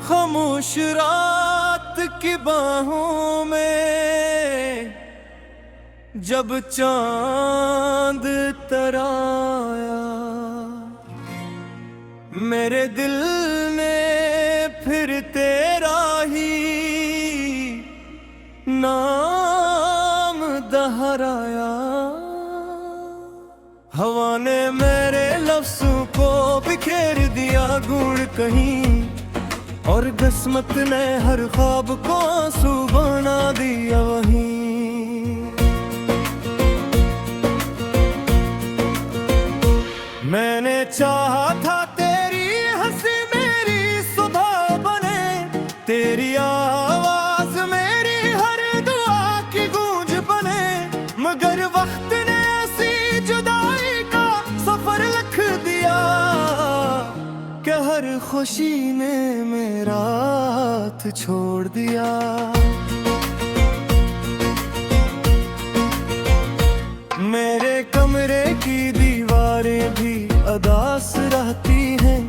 खामोश रात की बाहों में जब चांद तराया, मेरे दिल ने फिर तेरा ही नाम दोहराया। हवा ने मेरे लफ्ज़ों को बिखेर दिया गुण कहीं, और किस्मत ने हर ख्वाब को आंसू बना दिया वहीं। मैंने चाहा था तेरी हंसी मेरी सुबह बने, तेरी आवाज मेरी हर दुआ की गूंज बने, मगर वक्त ने ऐसी जुदाई का सफर लिख दिया कि हर खुशी ने मेरा हाथ छोड़ दिया। मेरे कमरे की दीवारें भी अदास रहती हैं,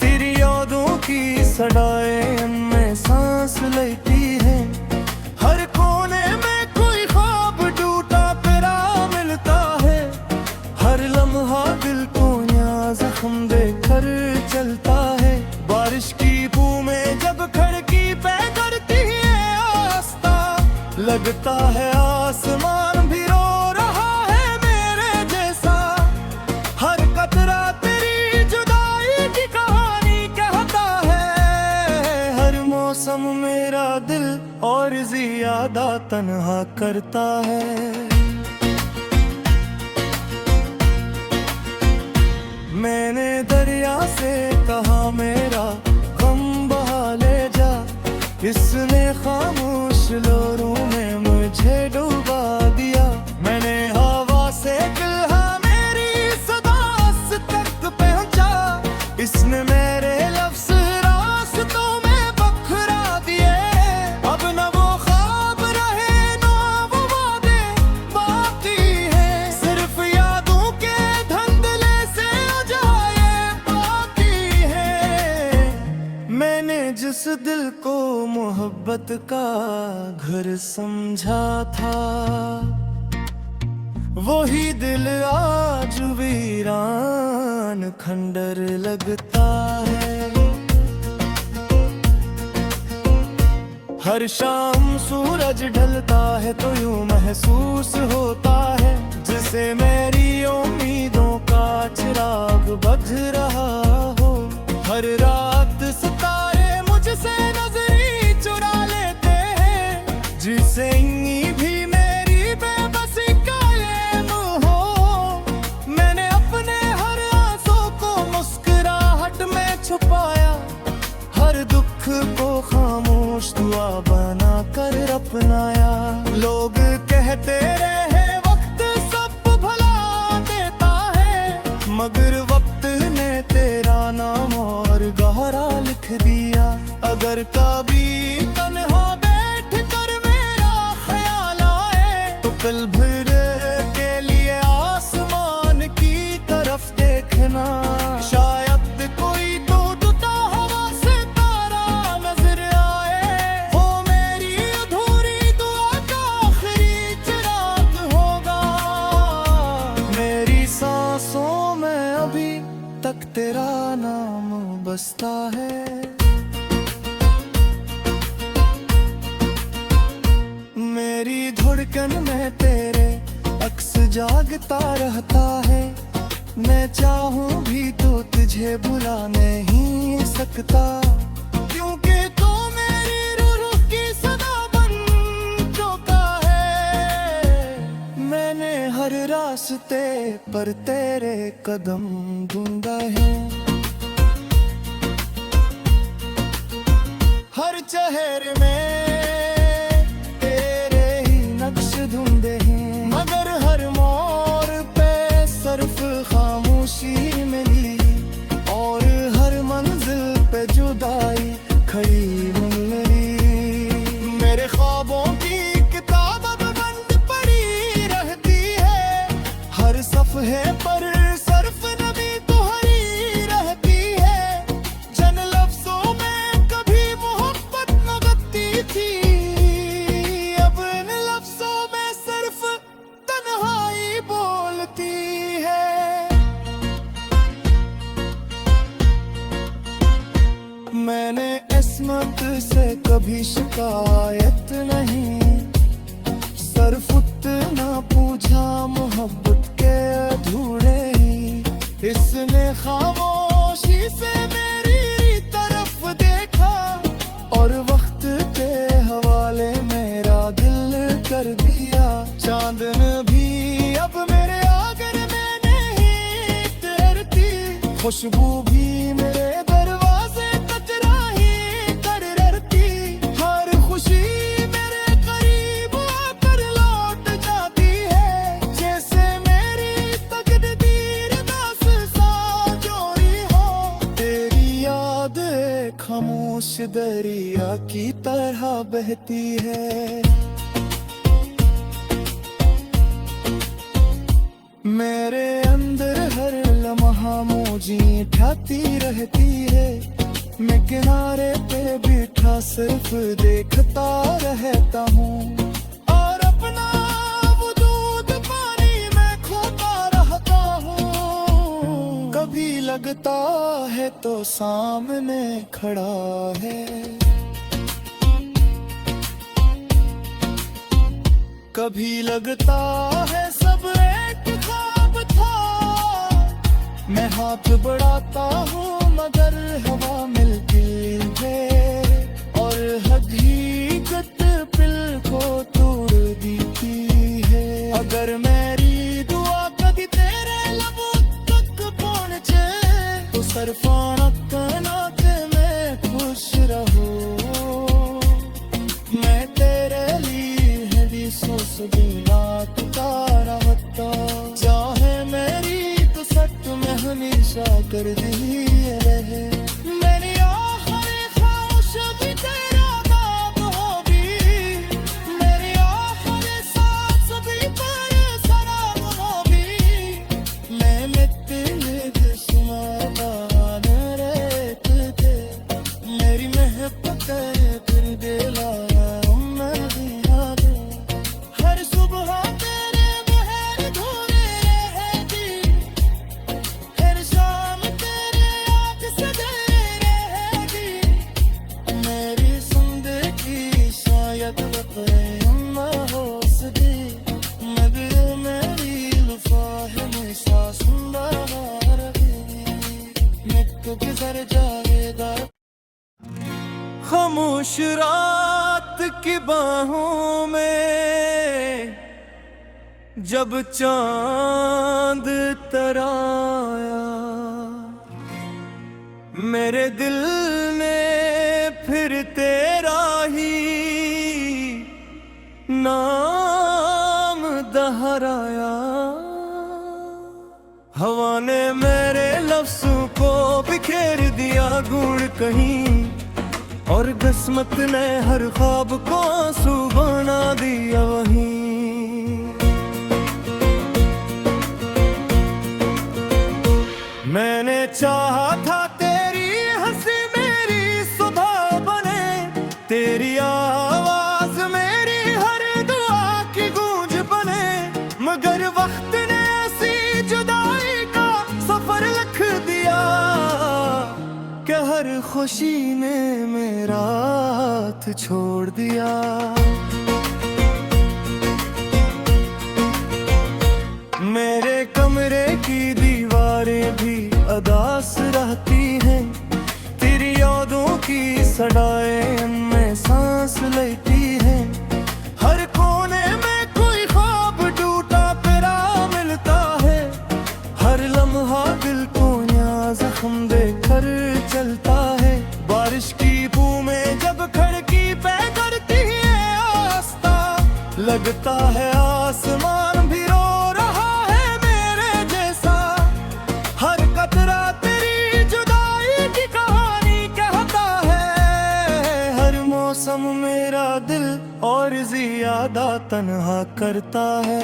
तेरी यादों की सदाएं उनमें सांस लेती हैं। हर कोने में कोई ख्वाब टूटा फिरा मिलता है, हर लम्हा दिल को नया जख्म देकर चलता है। बारिश की बूंद में जब खिड़की पे करती है आस्था, लगता है आसमान भी रो रहा है मेरे जैसा। हर कतरा तेरी जुदाई की कहानी कहता है, हर मौसम मेरा दिल और ज्यादा तन्हा करता है। मैंने दरिया से कहा मेरा गम बहा ले जा, इसने खामोश लहरों में मुझे डुबा दिया। मैंने हवा से कहा मेरी सदा तक पहुंचा, इसने मेरे लफ्ज़ रास्तों में बखरा दिए। अब न वो ख्वाब रहे न वो वादे बाकी है, सिर्फ यादों के धंधले से जाए बाकी है। मैंने जिस दिल को मोहब्बत का घर समझा था, वही दिल आज वीरान खंडर लगता है। हर शाम सूरज ढलता है तो यूं महसूस होता है, जिसे मेरी उम्मीदों का चिराग बुझ रहा हो। हर रात सितारे मुझसे नजरी चुरा लेते हैं, जिसे भी मेरी बेबसी का ये हो। मैंने अपने हर आंसू को मुस्कुराहट में छुपाया, हर दुख को खामोश दुआ बना कर अपनाया। लोग कहते रहे वक्त सब भला देता है, मगर वक्त ने तेरा नाम और गहरा लिख दिया। अगर कभी तन्हा बैठ कर मेरा ख्याल आए, तो कल भर के लिए आसमान की तरफ देखना। शायद कोई टूटता हुआ सितारा नजर आए, वो मेरी अधूरी दुआ का आखिरी चिराग होगा। मेरी सांसों में अभी तक तेरा नाम बसता है। मेरी धड़कन में तेरे अक्स जागता रहता है, मैं चाहूं भी तो तुझे भुला नहीं सकता। क्योंकि तू मेरी रूह की सदा बन चुका है। मैंने हर रास्ते पर तेरे कदम ढूंढा है, हर शहर में तेरे ही नक्श ढूंढे हैं, मगर हर मोड़ पे सिर्फ खामोशी मिली, और हर मंजिल पे जुदाई खड़ी मिली। मेरे ख्वाबों की किताब अब बंद पड़ी रहती है, हर सफ़हे पर सिर्फ नबी तुम्हारी रहती है। जन लफ्जों में कभी मैंने किस्मत से कभी शिकायत नहीं, सिर्फ उतना पूछा मोहब्बत के अधूरे ही। इसने खामोशी से मेरी तरफ देखा और वक्त के हवाले मेरा दिल कर दिया। चांदन भी अब मेरे आंगन में नहीं तैरती, खुशबू भी मेरे दरवाजे कचरा ही कर रहती। हर खुशी मेरे करीब आकर लौट जाती है, जैसे मेरी तकदीर दस सा जोड़ी हो। तेरी याद एक खामोश दरिया की तरह बहती है, मेरे अंदर हर लम्हा मौजी ठाती रहती है। मैं किनारे पे बैठा सिर्फ देखता रहता हूँ और अपना वजूद पानी में खोता रहता हूँ। कभी लगता है तो सामने खड़ा है, कभी लगता है सब एक ख्वाब था। मैं हाथ बढ़ाता हूँ मगर हवा मिलती है और हकीकत दिल को तोड़ देती है। अगर मेरी दुआ कभी तेरे लबों तक पहुँचे तो सरफाना कहना कि मैं खुश रहूं। मैं तेरे लिए सोच बिना तुकारा होता, चाहे मेरी तो सट में हमेशा कर दी रहे। मेरी आखिरी ख्वाहिश भी तेरा बाप होगी, मेरी आखिरी सांस भी तेरे सलाम होगी। मैं तेरे दुश्मन रेत दे, मेरी महबत कर दे लाया खामोश रात की बाहों में जब चांद तराया, मेरे दिल ने फिर तेरा ही नाम दोहराया। हवा ने मेरे लफ्ज़ों को बिखेर दिया गुण कहीं और किस्मत ने हर ख्वाब को आंसू बना दिया वहीं। मैंने चाहा था तेरी हंसी मेरी सुबह बने, तेरी आवाज मेरी हर दुआ की गूंज बने। मगर वक्त ने ऐसी जुदाई का सफर लिख दिया कि हर खुशी ने मेरा हाथ छोड़ दिया। मेरे कमरे की दीवारें भी अदास रहती हैं, तेरी यादों की सड़ाएं उनमें सांस लेती हैं। हर कोने में कोई ख्वाब टूटा फिरा मिलता है, हर लम्हा दिल को नया जख्म देकर चलता है। बारिश की बूंदें जब खिड़की पे गिरती है आस्था, लगता है आसमान भी रो रहा है मेरे जैसा। हर कतरा तेरी जुदाई की कहानी कहता है, हर मौसम मेरा दिल और ज्यादा तन्हा करता है।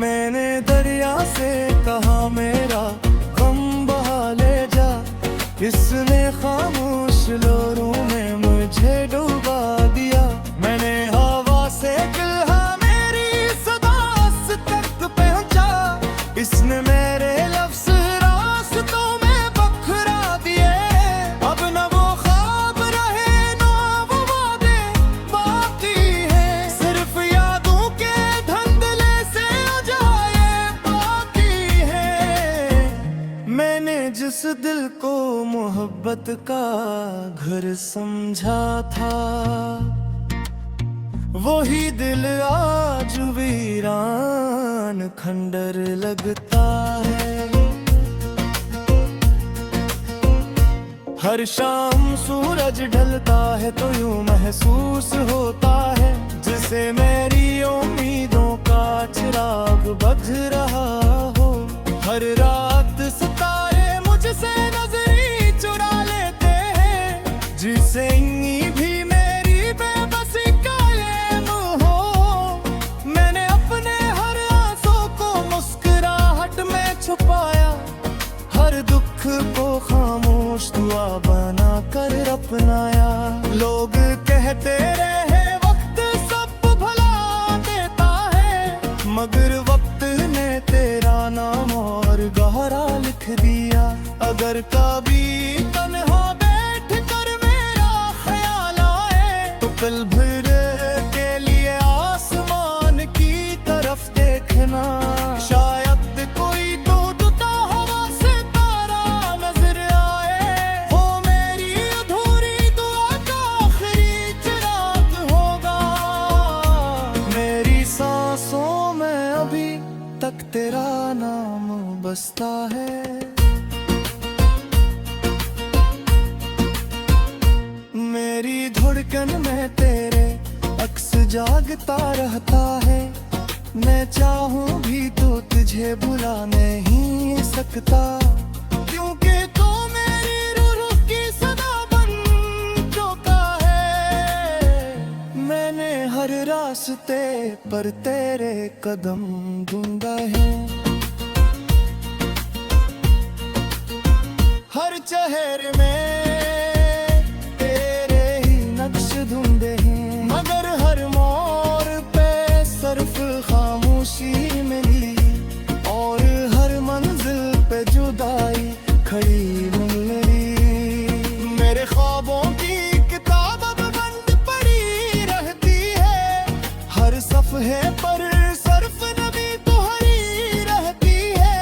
मैंने दरिया से कहा मेरा गम बहा ले जा, इसने खामोश लहरों में मुझे डुबा दिया। मैंने हवा से कहा मेरी सदा तक पहुंचा, इसने मेरे लफ्ज़ जिस दिल को मोहब्बत का घर समझा था, वही दिल आज वीरान खंडर लगता है। हर शाम सूरज ढलता है तो यूं महसूस होता है जैसे मेरी उम्मीदों का चिराग बुझ रहा हो। हर रात सितारे मुझसे नजरी चुरा लेते हैं, जिसे भी मेरी बेबसी का ये हो। मैंने अपने हर आंसू को मुस्कुराहट में छुपाया, हर दुख को खामोश दुआ बना कर अपनाया। लोग कहते रहे वक्त सब भुला देता है, मगर वक्त ने तेरा नाम और गहरा लिख दिया। अगर कभी तन्हा बैठ कर मेरा ख्याल आए तो पल भर के लिए आसमान की तरफ देखना। शायद कोई टूटता हुआ सितारा नजर आए, हो मेरी अधूरी दुआ का आखिरी चिराग होगा। मेरी सांसों में अभी तक तेरा नाम बसता है। मेरी धड़कन में तेरे अक्स जागता रहता है। मैं चाहूं भी तो तुझे भुला नहीं सकता, क्योंकि तू मेरी रूह की सदा बन चुका है। मैंने हर रास्ते पर तेरे कदम ढूंढा है, हर चेहरे में तेरे ही नक्श ढूंढे हैं, मगर हर मोड़ पे सिर्फ खामोशी मिली और हर मंजिल पे जुदाई खड़ी मिली। मेरे ख्वाबों की किताब अब बंद पड़ी रहती है, हर सफ़हे पर सिर्फ नबी तुम्हारी रहती है।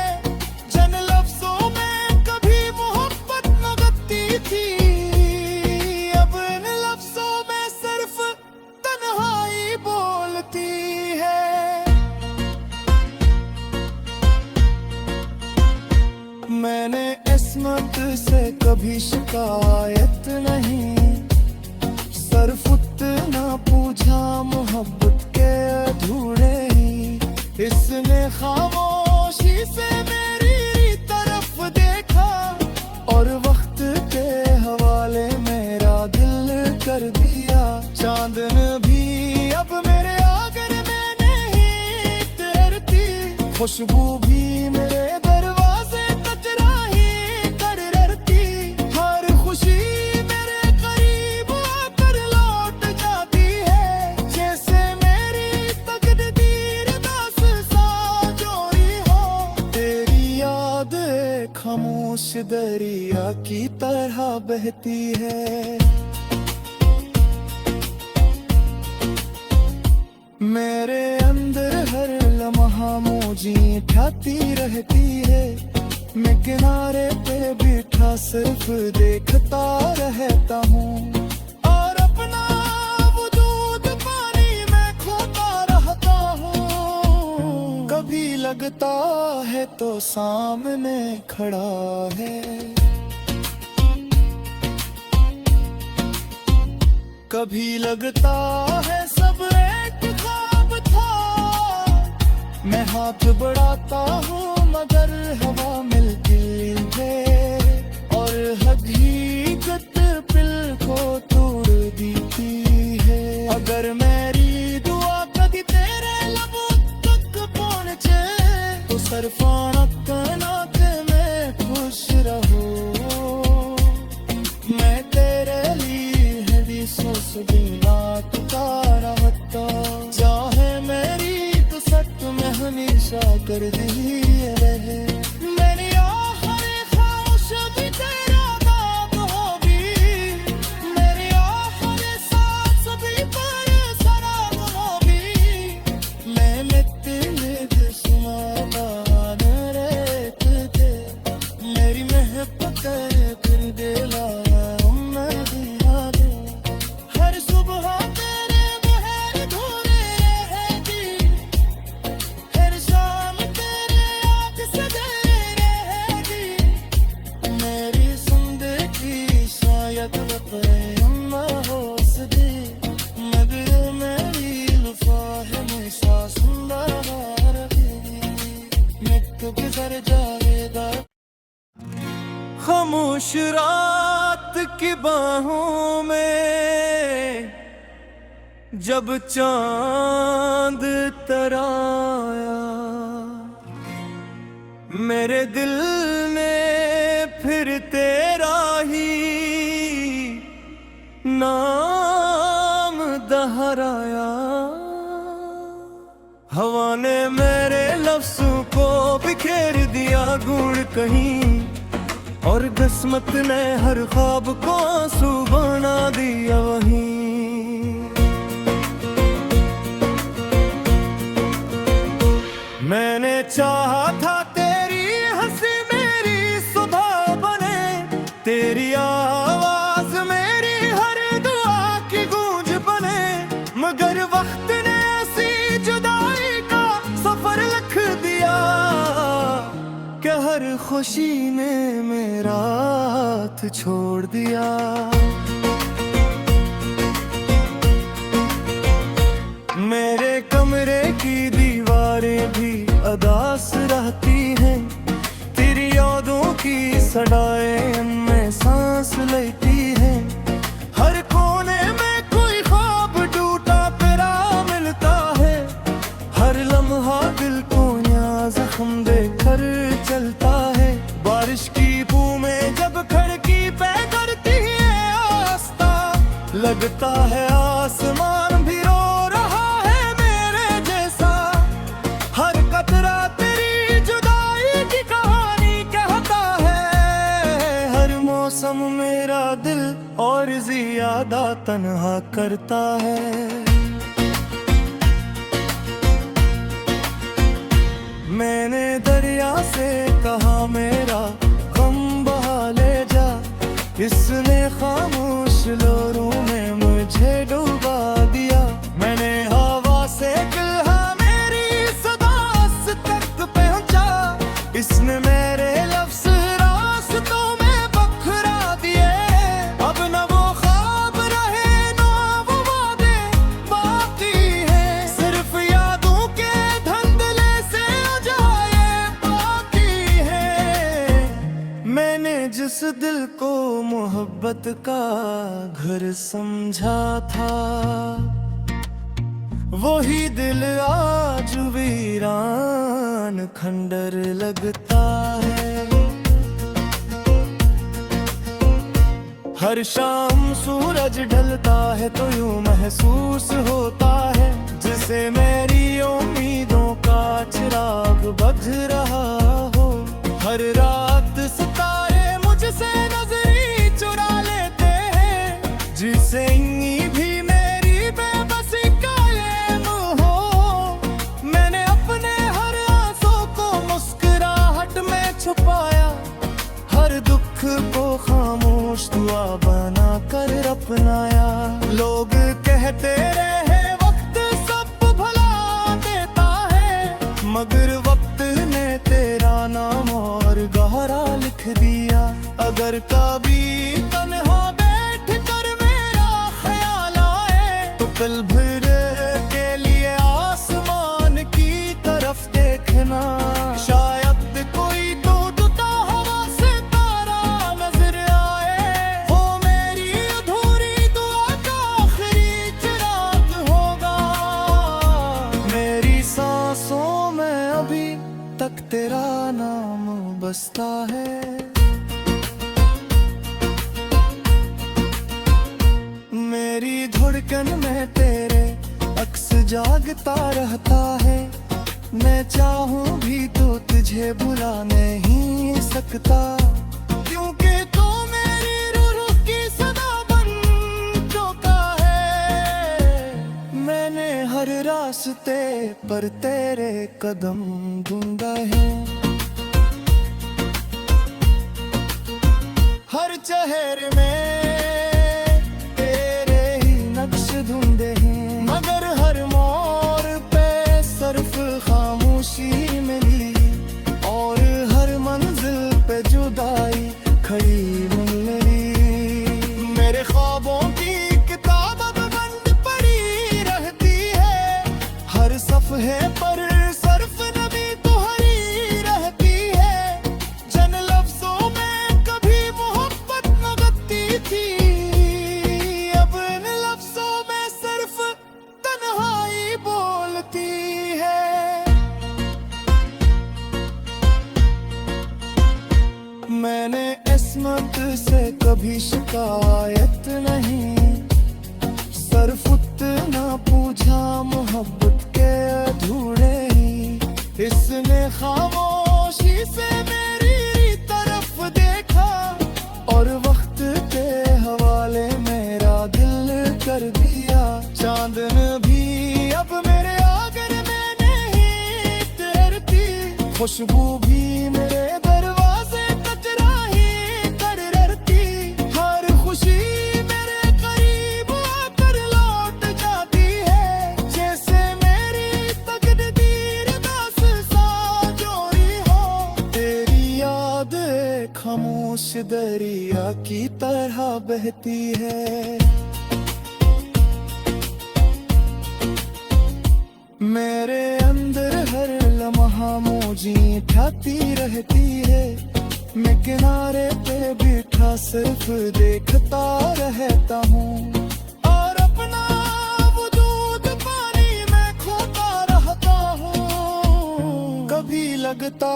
जन लफ्जों में कभी मोहब्बत लगती थी, अब इन लफ्जों में सिर्फ तन्हाई बोलती है। मैंने किस्मत से कभी शिकायत नहीं, सिर्फ उतना पूछा मोहब्बत के अधूरे ही। इसने खामोशी से मेरी तरफ देखा और वक्त के हवाले मेरा दिल कर दिया। चांदन भी अब मेरे आंगन में नहीं तैरती, खुशबू भी मेरे दरवाजे कचरा ही कर रहती। हर खुशी मेरे करीब आकर लौट जाती है, जैसे मेरी तकदीर दास सा जोड़ी हो। तेरी याद एक खामोश दरिया की तरह बहती है। मेरे अंदर हर लम्हा मौजी ठाती रहती है, मैं किनारे पे बैठा सिर्फ देखता रहता हूँ और अपना वजूद पानी में खोता रहता हूँ। कभी लगता है तो सामने खड़ा है, कभी लगता है सब एक ख्वाब था। मैं हाथ बढ़ाता हूँ मगर हवा मिलती है और हकीकत दिल को तोड़ देती है। अगर मेरी दुआ कभी तेरे लबों तक पहुँचे तो सरफानक नाक में खुश रहो। मैं तेरे लिए हदीसों से बिना तुकारा होता, चाहे मेरी तो सच में हमेशा कर दी रहे। मैंने खामोश रात की बाहों में जब चांद तराया, मेरे दिल ने फिर तेरा ही नाम दोहराया। हवा ने मेरे लफ्ज़ों को बिखेर दिया गुण कहीं, और किस्मत ने हर ख्वाब को आंसू बना दिया वहीं। मैंने चाहा था तेरी हंसी मेरी सुबह बने, तेरी आवाज मेरी हर दुआ की गूंज बने, मगर वक्त ने ऐसी जुदाई का सफर लिख दिया कि हर खुशी ने मेरा हाथ छोड़ दिया। मेरे कमरे की दीवारें भी अदास रहती हैं, तेरी यादों की सड़ाएं में सांस लेती हैं। हर कोने में कोई ख्वाब टूटा फिरा मिलता है, हर लम्हा दिल को नया जख्म देकर चलता है। बारिश की बूंद में जब खिड़की पे करती है आस्था, लगता है आसमान भी रो रहा है मेरे जैसा। हर कतरा तेरी जुदाई की कहानी कहता है, हर मौसम मेरा दिल और ज्यादा तन्हा करता है। मैंने दरिया से कहा मेरा गम बहा ले जा, इसने खामोश लहरों में मुझे डुबा दिया। मैंने हवा से कहा मेरी सदा तक पहुंचा, इसने मेरे लफ्ज़ रास्तों में बखरा दिए। अब न वो ख्वाब रहे न वो वादे बाकी हैं, सिर्फ यादों के धंधले से जाए बाकी है। मैंने जिस दिल को मोहब्बत का घर समझा था, वही दिल आज वीरान खंडर लगता है। हर शाम सूरज ढलता है तो यूं महसूस होता है, जिसे मेरी उम्मीदों का चिराग बुझ रहा हो। हर रात सितारे मुझसे नजरी चुरा लेते हैं, जिसे भी मेरी बेबसी का ये हो। मैंने अपने हर आंसू को मुस्कुराहट में छुपाया, हर दुख को खामोश दुआ बना कर अपनाया। लोग कहते रहे वक्त सब भुला देता है, मगर वक्त ने तेरा नाम और गहरा लिख दिया। अगर कभी तन्हा बैठ कर मेरा ख्याल आए, तो पल भर के लिए आसमान की तरफ देखना। शायद कोई टूटता हुआ सितारा नजर आए, वो मेरी अधूरी दुआ का आखिरी चिराग होगा। मेरी सांसों में अभी तक तेरा नाम बसता है। मेरी धड़कन में तेरे अक्स जागता रहता है, मैं चाहूं भी तो तुझे भुला नहीं सकता, क्योंकि तू मेरी रूह की सदा बन चुका है। मैंने हर रास्ते पर तेरे कदम ढूंढा है, हर चेहरे में तेरे ही नक्श ढूंढे हैं, मगर हर मोड़ पे सिर्फ खामोशी मिली, और हर मंजिल पे जुदाई खड़ी मिली। मेरे ख्वाबों की किताब अब बंद पड़ी रहती है, हर सफ़हे पर सिर्फ नबी तुम्हारी रहती है। जन लफ्जों में कभी मैंने किस्मत से कभी शिकायत नहीं, सिर्फ उतना पूछा मोहब्बत के अधूरे ही। इसने खामोशी से मेरी तरफ देखा और वक्त के हवाले मेरा दिल कर दिया। चांदन भी अब मेरे आंगन में नहीं तैरती, खुशबू भी मेरे दरवाजे कचरा ही कर रहती। हर खुशी मेरे करीब आकर लौट जाती है, जैसे मेरी तकदीर दस सा जोड़ी हो। तेरी याद एक खामोश दरिया की तरह बहती है। मेरे अंदर हर लम्हा मौजी ठाती रहती है। मैं किनारे पे बैठा सिर्फ देखता रहता हूँ और अपना वजूद पानी में खोता रहता हूँ। कभी लगता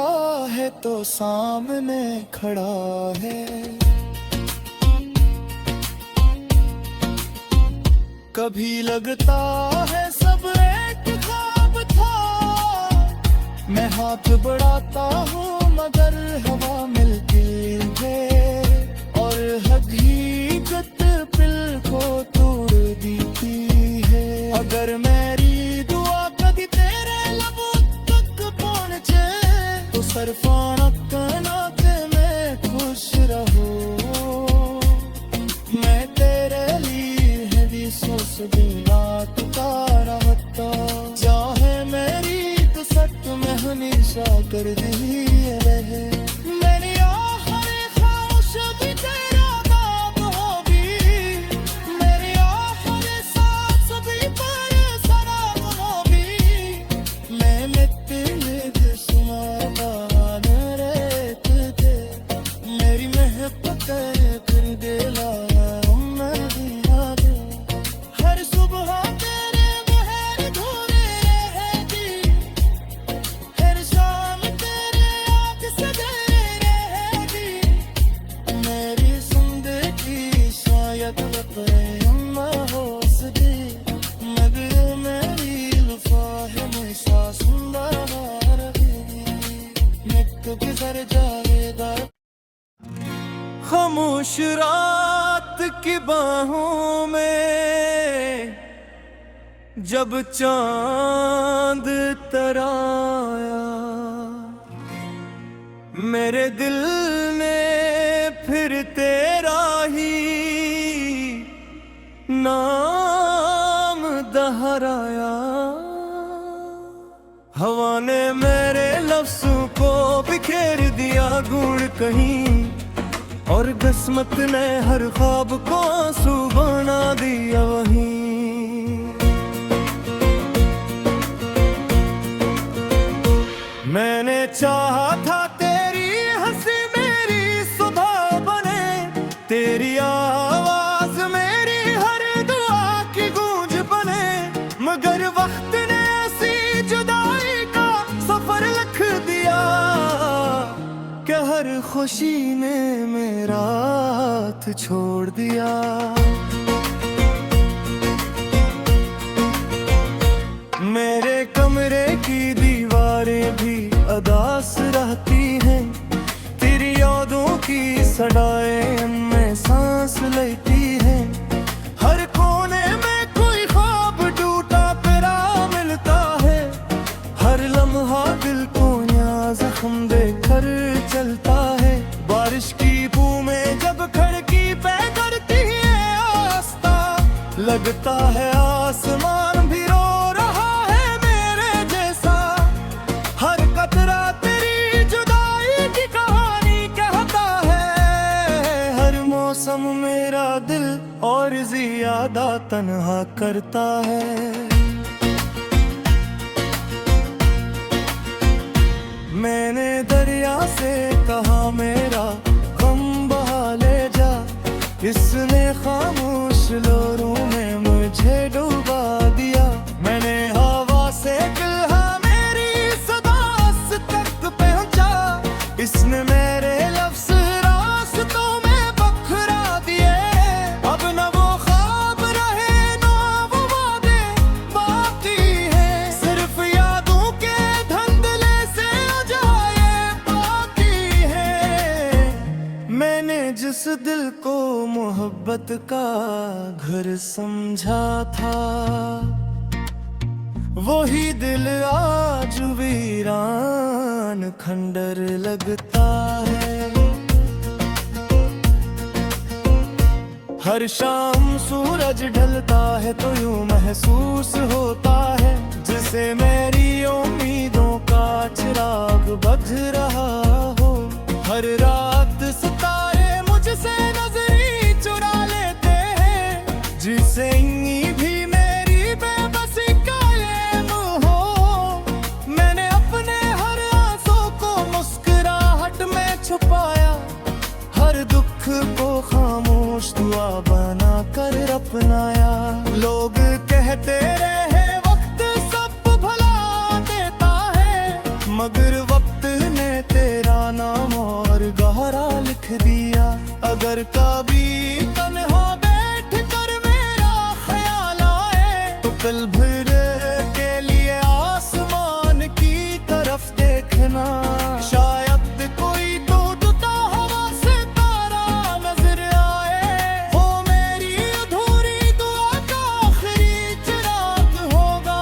है तो सामने खड़ा है, कभी लगता है सब एक ख्वाब था। मैं हाथ बढ़ाता हूँ मगर हवा मिलती है और हकीकत दिल को तोड़ देती है। अगर मेरी दुआ कभी तेरे लबों तक पहुँचे तो सरफाना कहना के मैं खुश रहूं। मैं तेरे लिए है भी सोच बिना तुकारा होता, चाहे मेरी तो सच में हमेशा कर दी रहे। मेरी आखिरी ख्वाहिश भी तेरा नाम होगी, मेरी आखिरी सांस भी तेरे सलाम होगी। मैंने तेरे दुश्मन रेत दे, मेरी महबत कर दिला खामोश रात की बाहों में जब चांद तराया, मेरे दिल ने फिर तेरा ही नाम दोहराया। हवा ने मेरे लफ्ज़ों को बिखेर दिया गुण कहीं और किस्मत ने हर ख्वाब को आंसू बना दिया वहीं। मैंने चाहा था तेरी हंसी मेरी सुबह बने, तेरी आवाज मेरी हर दुआ की गूंज बने। मगर वक्त ने ऐसी जुदाई का सफर लिख दिया कि हर खुशी ने मेरा हाथ छोड़ दिया। मेरे कमरे की दीवारें भी अदास रहती हैं, तेरी यादों की सड़ाएं में सांस लेती हैं। हर कोने में कोई ख्वाब टूटा पिरा मिलता है, हर लम्हा दिल को नया जख्म देकर चलता है। बारिश की बूंद में जब खिड़की पे करती है आस्था, लगता है आसमान भी रो रहा है मेरे जैसा। हर कतरा तेरी जुदाई की कहानी कहता है, हर मौसम मेरा दिल और ज्यादा तन्हा करता है। मैंने दरिया से कहा मेरा गम बहा ले जा, इसने खामोश लहरों में मुझे डुबा दिया। मैंने हवा से कहा मेरी सदा तक पहुंचा, इसने मेरे लफ्ज़ जिस दिल को मोहब्बत का घर समझा था, वही दिल आज वीरान खंडर लगता है। हर शाम सूरज ढलता है तो यूं महसूस होता है, जिसे मेरी उम्मीदों का चिराग बुझ रहा हो। हर रात सितारे मुझसे नजरी चुरा लेते हैं, जिसे भी मेरी बेबसी का इल्म हो। मैंने अपने हर आंसू को मुस्कुराहट में छुपाया, हर दुख को खामोश दुआ बना कर अपनाया। लोग कहते रहे वक्त सब भुला देता है, मगर वक्त ने तेरा नाम और गहरा लिख दिया। अगर कभी तन्हा बैठ कर मेरा ख्याल आए, तो कल भर के लिए आसमान की तरफ देखना। शायद कोई टूटता हुआ सितारा नजर आए, वो मेरी अधूरी दुआ का आखिरी चिराग होगा।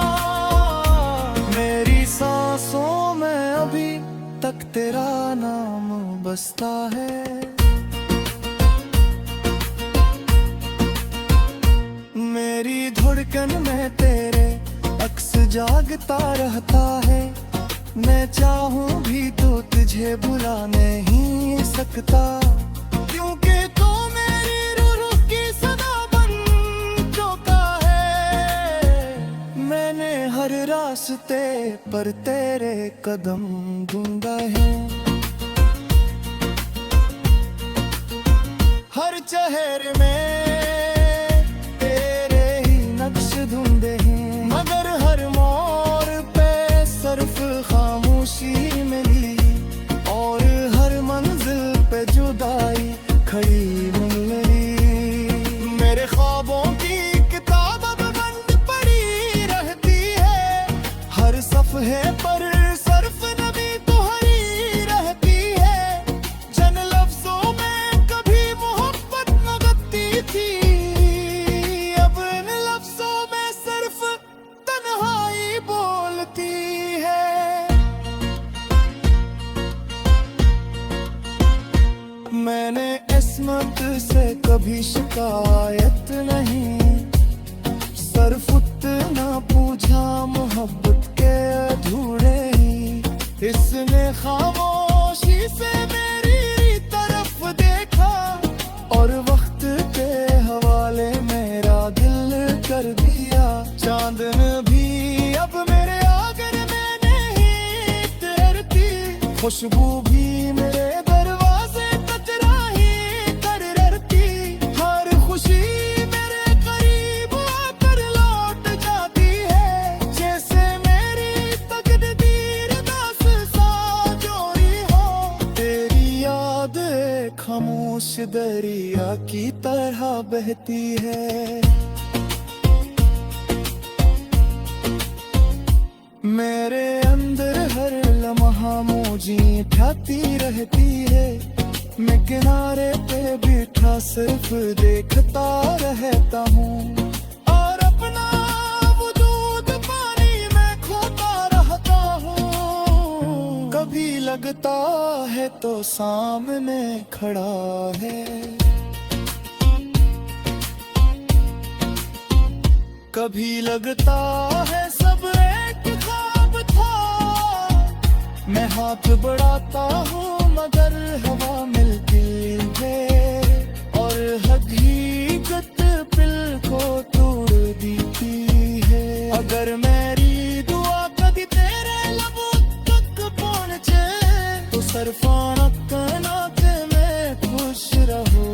मेरी सांसों में अभी तक तेरा नाम बसता है। मेरी धड़कन में तेरे अक्स जागता रहता है। मैं चाहूं भी तो तुझे भुला नहीं सकता, क्योंकि तू मेरी रूह की सदा बन चुका है। मैंने हर रास्ते पर तेरे कदम ढूंढा है, हर चेहरे में तेरे ही नक्श ढूंढे हैं, मगर हर मोड़ पे सिर्फ खामोशी मिली, और हर मंजिल पे जुदाई खड़ी मिली। मेरे ख्वाबों की किताब अब बंद पड़ी रहती है, हर सफ़हे पर सिर्फ नबी तुम्हारी रहती है। जन लफ्जों में कभी मोहब्बत न गती थी, अब इन लफ्जों में सिर्फ तन्हाई बोलती है। मैंने किस्मत से कभी शिकायत नहीं, सिर्फ उतना पूछा मोहब्बत के अधूरे ही। इसने खामोशी से मेरी तरफ देखा, और वक्त के हवाले मेरा दिल कर दिया। चांदन भी अब मेरे आंगन में नहीं तैरती, खुशबू भी मेरे दरवाजे कचरा ही कर रहती। हर खुशी मेरे करीब आकर लौट जाती है, जैसे मेरी तकदीर दास सा जोड़ी हो। तेरी याद एक खामोश दरिया की तरह बहती है। मेरे अंदर हर लम्हा मौजी ठाती रहती है, मैं किनारे पे बैठा सिर्फ देखता रहता हूँ, और अपना वजूद पानी में खोता रहता हूँ। कभी लगता है तो सामने खड़ा है, कभी लगता है सब एक ख्वाब था। मैं हाथ बढ़ाता हूँ मगर हवा मिलती है, और हकीकत दिल को तोड़ देती है। अगर मेरी दुआ कभी तेरे लबों तक पहुँचे, तो सरफाना कहना के मैं खुश रहूं।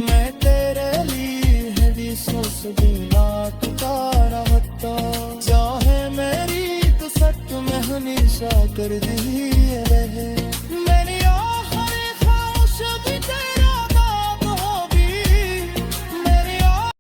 मैं तेरे लिए हदीसों से बिना तुकारा होता, चाहे मेरी तो सच में हमेशा कर दी रहे। मैंने